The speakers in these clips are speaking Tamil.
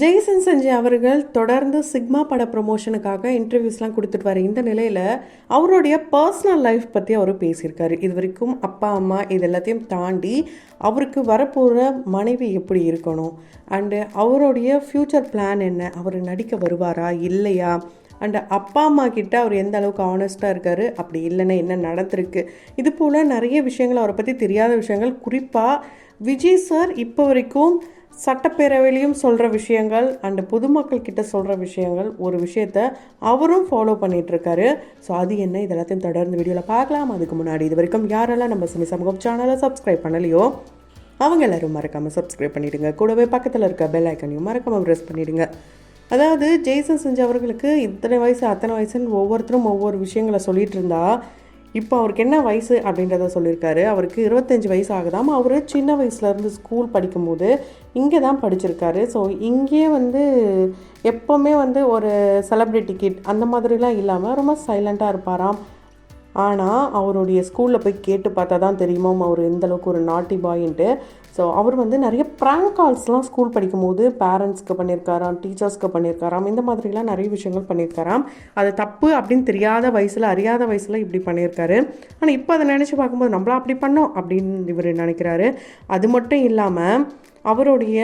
ஜெய்சன் சஞ்சய் அவர்கள் தொடர்ந்து சிக்மா பட ப்ரொமோஷனுக்காக இன்டர்வியூஸ்லாம் கொடுத்துட்டு வர இந்த நிலையில் அவருடைய பர்சனல் லைஃப் பற்றி அவர் பேசியிருக்காரு. இது வரைக்கும் அப்பா அம்மா இது எல்லாத்தையும் தாண்டி அவருக்கு வரப்போகிற மனைவி எப்படி இருக்கணும், அண்டு அவருடைய ஃப்யூச்சர் பிளான் என்ன, அவர் நடிக்க வருவாரா இல்லையா, அண்ட் அப்பா அம்மா கிட்ட அவர் எந்த அளவுக்கு ஆனஸ்ட்டாக இருக்கார், அப்படி இல்லைன்னா என்ன நடந்திருக்கு, இது போல் நிறைய விஷயங்கள் அவரை பற்றி தெரியாத விஷயங்கள். குறிப்பாக விஜய் சார் இப்போ வரைக்கும் சட்டப்பேரவையிலையும் சொல்கிற விஷயங்கள் அண்டு பொதுமக்கள் கிட்ட சொல்கிற விஷயங்கள், ஒரு விஷயத்த அவரும் ஃபாலோ பண்ணிகிட்ருக்காரு. ஸோ அது என்ன, இதெல்லாத்தையும் தொடர்ந்து வீடியோவில் பார்க்கலாம். அதுக்கு முன்னாடி இது வரைக்கும் யாரெல்லாம் நம்ம சினி சமூகம் சேனலை சப்ஸ்கிரைப் பண்ணலையோ அவங்க எல்லோரும் மறக்காமல் சப்ஸ்கிரைப் பண்ணிவிடுங்க. கூடவே பக்கத்தில் இருக்க பெல் ஐக்கனையும் மறக்காமல் ப்ரெஸ் பண்ணிவிடுங்க. அதாவது ஜெய்சன் சஞ்சய் அவர்களுக்கு இத்தனை வயசு அத்தனை வயசுன்னு ஒவ்வொருத்தரும் ஒவ்வொரு விஷயங்களை சொல்லிகிட்டு இருந்தா, இப்போ அவருக்கு என்ன வயசு அப்படின்றத சொல்லியிருக்காரு. அவருக்கு 25 வயசு ஆகுதாம். அவர் சின்ன வயசுலேருந்து ஸ்கூல் படிக்கும்போது இங்கே தான் படிச்சிருக்காரு. ஸோ இங்கேயே எப்போவுமே ஒரு செலிப்ரிட்டி கிட் அந்த மாதிரிலாம் இல்லாமல் ரொம்ப சைலண்ட்டாக இருப்பாராம். ஆனால் அவருடைய ஸ்கூலில் போய் கேட்டு பார்த்தா தான் தெரியுமா அவர் எந்தளவுக்கு ஒரு நாட்டி பாயின்ட்டு. ஸோ அவர் நிறைய ப்ராங்க் கால்ஸ்லாம் ஸ்கூல் படிக்கும்போது பேரண்ட்ஸ்க்கு பண்ணியிருக்காராம், டீச்சர்ஸ்க்கு பண்ணியிருக்காராம், இந்த மாதிரிலாம் நிறைய விஷயங்கள் பண்ணியிருக்காராம். அது தப்பு அப்படின்னு தெரியாத வயசில், அறியாத வயசில் இப்படி பண்ணியிருக்காரு. ஆனால் இப்போ அதை நினச்சி பார்க்கும்போது நம்மளா அப்படி பண்ணோம் அப்படின்னு இவர் நினைக்கிறாரு. அது மட்டும் இல்லாமல் அவருடைய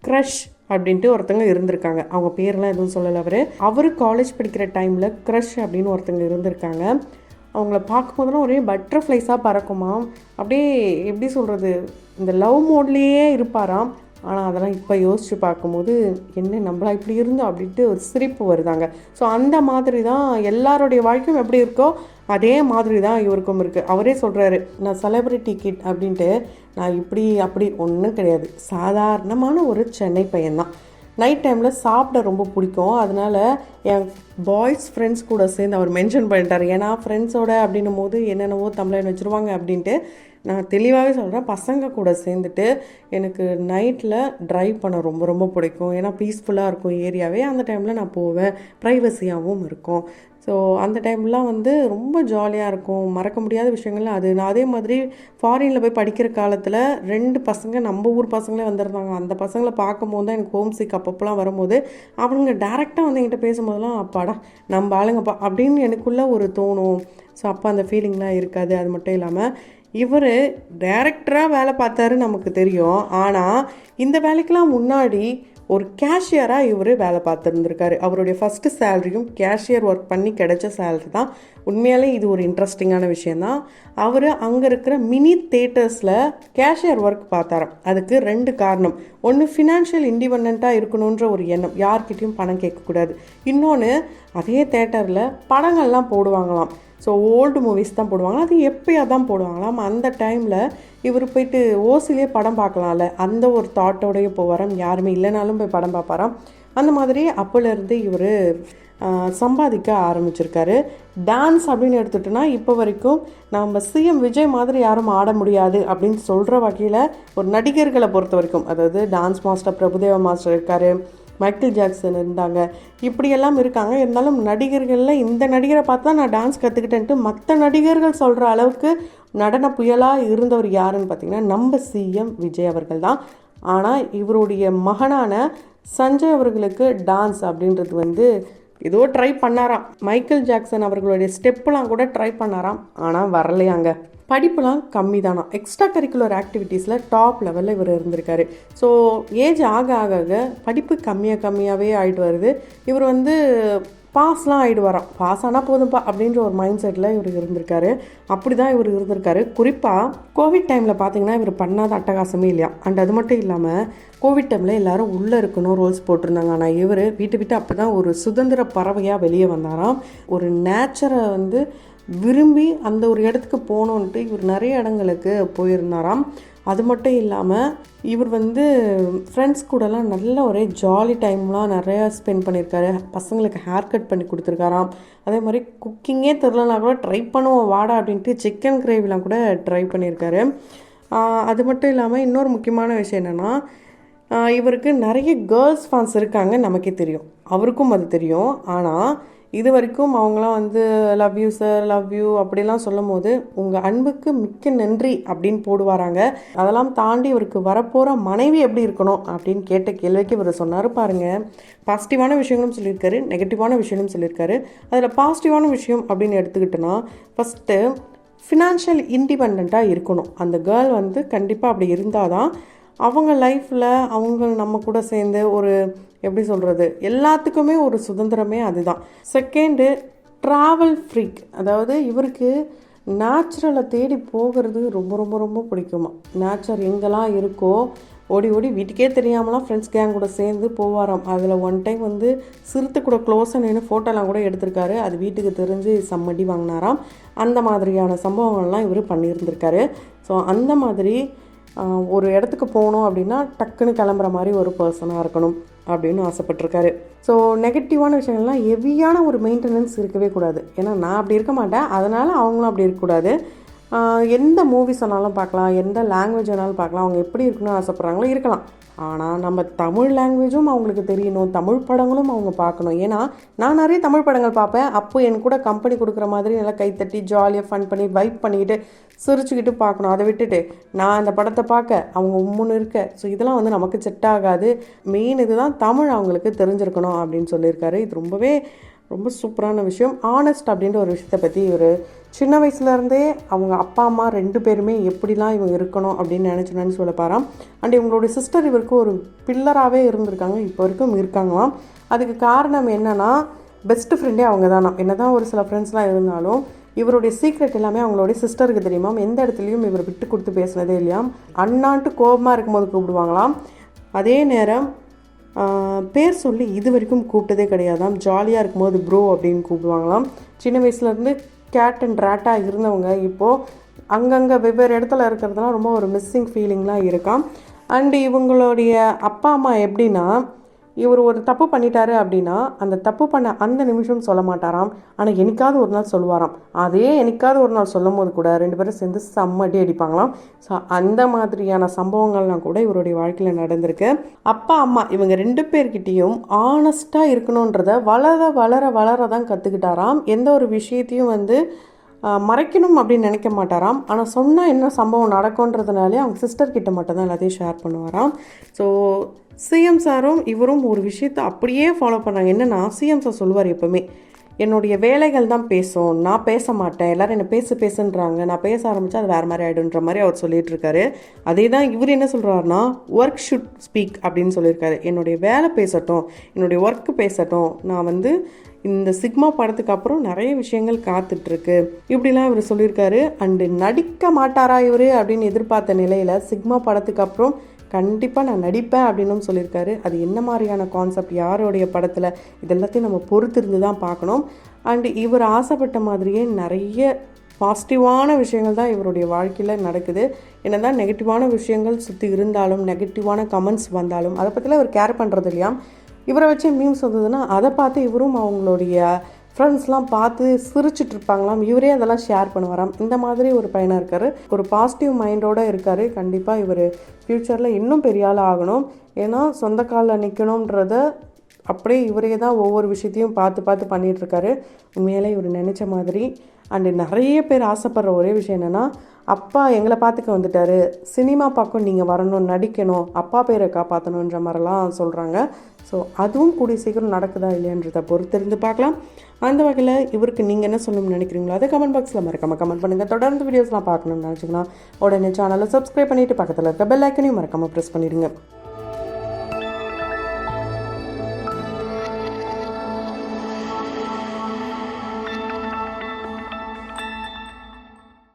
க்ரஷ் அப்படின்ட்டு ஒருத்தங்க இருந்திருக்காங்க. அவங்க பேரெலாம் எதுவும் சொல்லலை. அவர் காலேஜ் படிக்கிற டைமில் க்ரஷ் அப்படின்னு ஒருத்தங்க இருந்திருக்காங்க. அவங்கள பார்க்கும்போதெல்லாம் ஒரே பட்டர்ஃப்ளைஸாக பறக்குமா, அப்படியே எப்படி சொல்கிறது, இந்த லவ் மோட்லேயே இருப்பாராம். ஆனால் அதெல்லாம் இப்போ யோசித்து பார்க்கும்போது என்ன நம்மளா இப்படி இருந்தோம் அப்படின்ட்டு ஒரு சிரிப்பு வருதாங்க. ஸோ அந்த மாதிரி தான் எல்லாருடைய வாழ்க்கையும் எப்படி இருக்கோ அதே மாதிரி தான் இவருக்கும் இருக்குது. அவரே சொல்கிறாரு, நான் செலிப்ரிட்டி கிட் அப்படின்ட்டு. நான் இப்படி அப்படி ஒன்றும் கிடையாது, சாதாரணமான ஒரு சென்னை பையன்தான். நைட் டைமில் சாப்பிட ரொம்ப பிடிக்கும். அதனால் என் பாய்ஸ் ஃப்ரெண்ட்ஸ் கூட சேர்ந்து அவர் மென்ஷன் பண்ணிட்டார். ஏன்னா ஃப்ரெண்ட்ஸோட அப்படின்னும் போது என்னென்னவோ தமிழன் வச்சுருவாங்க அப்படின்ட்டு. நான் தெளிவாகவே சொல்கிறேன், பசங்க கூட சேர்ந்துட்டு எனக்கு நைட்டில் ட்ரைவ் பண்ண ரொம்ப ரொம்ப பிடிக்கும். ஏன்னா பீஸ்ஃபுல்லாக இருக்கும் ஏரியாவே. அந்த டைமில் நான் போவேன், ப்ரைவசியாகவும் இருக்கும். ஸோ அந்த டைம்லாம் ரொம்ப ஜாலியாக இருக்கும். மறக்க முடியாத விஷயங்கள்லாம் அது. நான் அதே மாதிரி ஃபாரினில் போய் படிக்கிற காலத்தில் 2 பசங்க நம்ம ஊர் பசங்களே வந்திருந்தாங்க. அந்த பசங்களை பார்க்கும்போது தான் எனக்கு ஹோம் சிக் அப்பப்போலாம் வரும்போது அவங்க டேரெக்டாக என்கிட்ட பேசும்போதெல்லாம் அப்பாடா நம்ம ஆளுங்கப்பா அப்படின்னு எனக்குள்ளே ஒரு தோணும். ஸோ அப்போ அந்த ஃபீலிங்லாம் இருக்காது. அது மட்டும் இல்லாமல் இவர் டைரக்டராக வேலை பார்த்தாரு நமக்கு தெரியும். ஆனால் இந்த வேலைக்கெலாம் முன்னாடி ஒரு கேஷியராக இவர் வேலை பார்த்துருந்துருக்காரு. அவருடைய ஃபஸ்ட்டு சேலரியும் கேஷியர் ஒர்க் பண்ணி கிடைச்ச சேலரி தான். உண்மையாலே இது ஒரு இன்ட்ரெஸ்டிங்கான விஷயந்தான். அவர் அங்கே இருக்கிற மினி தேட்டர்ஸில் கேஷியர் ஒர்க் பார்த்தாராம். அதுக்கு 2 காரணம். ஒன்று, ஃபினான்ஷியல் இண்டிபெண்ட்டாக இருக்கணுன்ற ஒரு எண்ணம், யார்கிட்டையும் பணம் கேட்கக்கூடாது. இன்னொன்று, அதே தேட்டரில் படங்கள்லாம் போடுவாங்களாம். ஸோ ஓல்டு மூவிஸ் தான் போடுவாங்க, அது எப்போயா தான் போடுவாங்களாம். அந்த டைமில் இவர் போயிட்டு ஓசிலே படம் பார்க்கலாம்ல, அந்த ஒரு தாட்டோடையே போவாராம். யாருமே இல்லைனாலும் போய் படம் பார்ப்பாராம். அந்த மாதிரி அப்போலேருந்து இவர் சம்பாதிக்க ஆரம்பிச்சிருக்காரு. டான்ஸ் அப்படின்னு எடுத்துட்டோன்னா இப்போ வரைக்கும் நம்ம சிஎம் விஜய் மாதிரி யாரும் ஆட முடியாது அப்படின்னு சொல்கிற வகையில் ஒரு நடிகர்களை பொறுத்த வரைக்கும், அதாவது டான்ஸ் மாஸ்டர் பிரபுதேவா மாஸ்டர் இருக்கார், மைக்கேல் ஜாக்சன் இருந்தாங்க, இப்படியெல்லாம் இருக்காங்க. இருந்தாலும் நடிகர்களில் இந்த நடிகரை பார்த்து தான் நான் டான்ஸ் கற்றுக்கிட்டேன்ட்டு மற்ற நடிகர்கள் சொல்கிற அளவுக்கு நடன புயலாக இருந்தவர் யாருன்னு பார்த்திங்கன்னா நம்ம சிஎம் விஜய் அவர்கள் தான். ஆனால் இவருடைய மகனான சஞ்சய் அவர்களுக்கு டான்ஸ் அப்படின்றது ஏதோ ட்ரை பண்ணாராம். மைக்கேல் ஜாக்சன் அவர்களுடைய ஸ்டெப்பெலாம் கூட ட்ரை பண்ணாராம், ஆனால் வரலையாங்க. படிப்புலாம் கம்மி தானா. எக்ஸ்ட்ரா கரிக்குலர் ஆக்டிவிட்டீஸில் டாப் லெவலில் இவர் இருந்திருக்காரு. ஸோ ஏஜ் ஆக ஆக படிப்பு கம்மியாகவே ஆகிட்டு வருது. இவர் பாஸ்லாம் ஆகிட்டு வரான். பாஸ் ஆனால் போதும்ப்பா அப்படின்ற ஒரு மைண்ட் செட்டில் இவர் இருந்திருக்காரு. அப்படி தான் இவர் இருந்திருக்காரு. குறிப்பாக கோவிட் டைமில் பார்த்திங்கன்னா இவர் பண்ணாத அட்டகாசமே இல்லையா. அண்ட் அது மட்டும் இல்லாமல் கோவிட் டைமில் எல்லோரும் உள்ளே இருக்கணும் ரூல்ஸ் போட்டிருந்தாங்க. ஆனால் இவர் விட்டு அப்போ தான் ஒரு சுதந்திர பறவையாக வெளியே வந்தாராம். ஒரு நேச்சரை விரும்பி அந்த ஒரு இடத்துக்கு போகணுன்ட்டு இவர் நிறைய இடங்களுக்கு போயிருந்தாராம். அது மட்டும் இல்லாமல் இவர் ஃப்ரெண்ட்ஸ் கூடலாம் நல்ல ஒரே ஜாலி டைம்லாம் நிறையா ஸ்பெண்ட் பண்ணியிருக்காரு. பசங்களுக்கு ஹேர் கட் பண்ணி கொடுத்துருக்காராம். அதே மாதிரி குக்கிங்கே தெரிலனா கூட ட்ரை பண்ணுவோம் வாடா அப்படின்ட்டு சிக்கன் கிரேவிலாம் கூட ட்ரை பண்ணியிருக்காரு. அது மட்டும் இல்லாமல் இன்னொரு முக்கியமான விஷயம் என்னென்னா, இவருக்கு நிறைய கேர்ள்ஸ் ஃபேன்ஸ் இருக்காங்க, நமக்கே தெரியும், அவருக்கும் அது தெரியும். ஆனால் இது வரைக்கும் அவங்களாம் வந்து love you sir, love you அப்படிலாம் சொல்லும் போது உங்கள் அன்புக்கு மிக்க நன்றி அப்படின்னு போடுவாராங்க. அதெல்லாம் தாண்டி இவருக்கு வரப்போகிற மனைவி எப்படி இருக்கணும் அப்படின்னு கேட்ட கேள்விக்கு இவர் சொன்னார் பாருங்கள். பாசிட்டிவான விஷயங்களும் சொல்லியிருக்காரு, நெகட்டிவான விஷயங்களும் சொல்லியிருக்காரு. அதில் பாசிட்டிவான விஷயம் அப்படின்னு எடுத்துக்கிட்டோன்னா, ஃபஸ்ட்டு ஃபினான்ஷியல் இண்டிபெண்ட்டாக இருக்கணும். அந்த கேர்ள் வந்து கண்டிப்பாக அப்படி இருந்தால் தான் அவங்க லைஃப்பில் அவங்க நம்ம கூட சேர்ந்து ஒரு எப்படி சொல்கிறது, எல்லாத்துக்குமே ஒரு சுதந்திரமே அதுதான். Second, travel freak. அதாவது இவருக்கு நேச்சுரலை தேடி போகிறது ரொம்ப ரொம்ப ரொம்ப பிடிக்குமா. நேச்சர் எங்கெல்லாம் இருக்கோ ஓடி ஓடி வீட்டுக்கே தெரியாமலாம் ஃப்ரெண்ட்ஸ் கேங் கூட சேர்ந்து போவாராம். அதில் ஒன் டைம் வந்து சிறுத்தை கூட க்ளோஸாக நின்று ஃபோட்டோலாம் கூட எடுத்திருக்காரு. அது வீட்டுக்கு தெரிஞ்சு சம்மடி வாங்கினாராம். அந்த மாதிரியான சம்பவங்கள்லாம் இவர் பண்ணியிருந்திருக்காரு. ஸோ அந்த மாதிரி ஒரு இடத்துக்கு போகணும் அப்படின்னா டக்குன்னு கிளம்புற மாதிரி ஒரு பர்சனாக இருக்கணும் அப்படின்னு ஆசைப்பட்டிருக்காரு. ஸோ நெகட்டிவான விஷயங்கள்லாம் ஹெவியான ஒரு மெயின்டெனன்ஸ் இருக்கவே கூடாது. ஏன்னா நான் அப்படி இருக்க மாட்டேன், அதனால் அவங்களும் அப்படி இருக்கக்கூடாது. எந்த மூவிஸ் வேணாலும் பார்க்கலாம், எந்த லாங்குவேஜ் வேணாலும் பார்க்கலாம், அவங்க எப்படி இருக்கணும்னு ஆசைப்பட்றாங்களோ இருக்கலாம். ஆனால் நம்ம தமிழ் லாங்குவேஜும் அவங்களுக்கு தெரியணும், தமிழ் படங்களும் அவங்க பார்க்கணும். ஏன்னா நான் நிறைய தமிழ் படங்கள் பார்ப்பேன். அப்போ என் கூட கம்பெனி கொடுக்குற மாதிரி நல்லா கைத்தட்டி ஜாலியாக ஃபன் பண்ணி வைப் பண்ணிக்கிட்டு சிரிச்சுக்கிட்டு பார்க்கணும். அதை விட்டுட்டு நான் அந்த படத்தை பார்க்க அவங்க உம்முன்னு இருக்க, ஸோ இதெல்லாம் வந்து நமக்கு செட் ஆகாது. மெயின் இதுதான் தமிழ் அவங்களுக்கு தெரிஞ்சிருக்கணும் அப்படின்னு சொல்லியிருக்காரு. இது ரொம்ப சூப்பரான விஷயம். ஆனஸ்ட் அப்படின்ற ஒரு விஷயத்தை பற்றி ஒரு சின்ன வயசுலேருந்தே அவங்க அப்பா அம்மா 2 பேருமே எப்படிலாம் இவங்க இருக்கணும் அப்படின்னு நினச்சி சொல்லப்பாராம். அண்ட் இவங்களுடைய சிஸ்டர் இவருக்கு ஒரு பில்லராகவே இருந்திருக்காங்க, இப்போ வரைக்கும் இருக்காங்களாம். அதுக்கு காரணம் என்னென்னா பெஸ்ட் ஃப்ரெண்டே அவங்க தானா. என்ன தான் ஒரு சில ஃப்ரெண்ட்ஸ்லாம் இருந்தாலும் இவருடைய சீக்ரெட் எல்லாமே அவங்களுடைய சிஸ்டருக்கு தெரியுமாம். எந்த இடத்துலையும் இவர் விட்டு கொடுத்து பேசினதே இல்லையாம். அண்ணான்ட்டு கோபமாக இருக்கும்போது கூப்பிடுவாங்களாம். அதே நேரம் பேர் சொல்லி இது வரைக்கும் கூப்பிட்டதே கிடையாதாம். ஜாலியாக இருக்கும்போது ப்ரோ அப்படின்னு கூப்பிடுவாங்களாம். சின்ன வயசுலேருந்து கேட் அண்ட் ரேட்டாக இருந்தவங்க இப்போது அங்கங்கே வெவ்வேறு இடத்துல இருக்கிறதுலாம் ரொம்ப ஒரு மிஸ்ஸிங் ஃபீலிங்லாம் இருக்காம். அண்டு இவங்களுடைய அப்பா அம்மா எப்படின்னா, இவர் ஒரு தப்பு பண்ணிட்டாரு அப்படின்னா அந்த தப்பு பண்ண அந்த நிமிஷம் சொல்ல மாட்டாராம். ஆனால் என்னைக்காவது ஒரு நாள் சொல்லுவாராம். அதே என்னைக்காவது ஒரு நாள் சொல்லும் போது கூட 2 பேரும் சேர்ந்து செம்மடி அடிப்பாங்களாம். ஸோ அந்த மாதிரியான சம்பவங்கள்லாம் கூட இவருடைய வாழ்க்கையில் நடந்திருக்கு. அப்பா அம்மா இவங்க 2 பேர்கிட்டையும் ஆனஸ்ட்டாக இருக்கணுன்றத வளர தான் கற்றுக்கிட்டாராம். எந்த ஒரு விஷயத்தையும் வந்து மறைக்கணும் அப்படின்னு நினைக்க மாட்டாராம். ஆனால் சொன்னால் என்ன சம்பவம் நடக்கும்ன்றதுனாலே அவங்க சிஸ்டர்கிட்ட மட்டும்தான் எல்லாத்தையும் ஷேர் பண்ணுவாராம். ஸோ சிஎம் சாரும் இவரும் ஒரு விஷயத்தை அப்படியே ஃபாலோ பண்ணாங்க. என்னென்னா சிஎம் சார் சொல்லுவார் எப்போவுமே, என்னுடைய வேலைகள் தான் பேசும், நான் பேச மாட்டேன், எல்லோரும் என்னை பேசுன்றாங்க, நான் பேச ஆரம்பித்தா அது வேறு மாதிரி ஆகிடுன்ற மாதிரி அவர் சொல்லிகிட்ருக்காரு. அதே தான் இவர் என்ன சொல்கிறாருன்னா, ஒர்க் ஷுட் ஸ்பீக் அப்படின்னு சொல்லியிருக்காரு. என்னுடைய வேலை பேசட்டும், என்னுடைய ஒர்க்கு பேசட்டும், நான் வந்து இந்த சிக்மா படத்துக்கு அப்புறம் நிறைய விஷயங்கள் காத்துட்ருக்கு இப்படிலாம் இவர் சொல்லியிருக்காரு. அண்டு நடிக்க மாட்டாரா இவர் அப்படின்னு எதிர்பார்த்த நிலையில் சிக்மா படத்துக்கு அப்புறம் கண்டிப்பாக நான் நடிப்பேன் அப்படின்னு சொல்லியிருக்காரு. அது என்ன மாதிரியான கான்செப்ட், யாருடைய படத்தில், இதெல்லாத்தையும் நம்ம பொறுத்திருந்து தான் பார்க்கணும். அண்டு இவர் ஆசைப்பட்ட மாதிரியே நிறைய பாசிட்டிவான விஷயங்கள் தான் இவருடைய வாழ்க்கையில் நடக்குது. என்ன தான் நெகட்டிவான விஷயங்கள் சுற்றி இருந்தாலும், நெகட்டிவான கமெண்ட்ஸ் வந்தாலும் அதை பற்றிலாம் இவர் கேர் பண்ணுறது இல்லையா. இவரை வச்சு மீம்ஸ் வந்ததுன்னா அதை பார்த்து இவரும் அவங்களுடைய ஃப்ரெண்ட்ஸ்லாம் பார்த்து சிரிச்சிட்டு இருப்பாங்களாம். இவரே அதெல்லாம் ஷேர் பண்ணுவாராம். இந்த மாதிரி ஒரு பையனாக இருக்கார், ஒரு பாசிட்டிவ் மைண்டோடு இருக்கார். கண்டிப்பாக இவர் ஃப்யூச்சரில் இன்னும் பெரிய ஆள் ஆகணும். ஏன்னா சொந்த காலில் நிற்கணுன்றத அப்படியே இவரே தான் ஒவ்வொரு விஷயத்தையும் பார்த்து பண்ணிகிட்ருக்காரு. உண்மையிலே இவர் நினச்ச மாதிரி. அண்டு நிறைய பேர் ஆசைப்படுற ஒரே விஷயம் என்னென்னா, அப்பா எங்களை பார்த்துக்க வந்துட்டார், சினிமா பக்கம் நீங்கள் வரணும், நடிக்கணும், அப்பா பேரை காப்பாற்றணுன்ற மாதிரிலாம் சொல்கிறாங்க. ஸோ அதுவும் கூடிய சீக்கிரம் நடக்குதா இல்லையான்றதை பொறுத்திருந்து பார்க்கலாம். அந்த வகையில் இவருக்கு நீங்கள் என்ன சொல்லணும்னு நினைக்கிறீங்களோ அதை கமெண்ட் பாக்ஸில் மறக்காமல் கமெண்ட் பண்ணுங்கள். தொடர்ந்து வீடியோஸ்லாம் பார்க்கணும்னு நினச்சிங்கன்னா உடனே சேனலை சப்ஸ்கிரைப் பண்ணிவிட்டு பக்கத்தில் இருக்க பெல் ஐக்கனையும் மறக்காமல் ப்ரெஸ் பண்ணிடுங்க.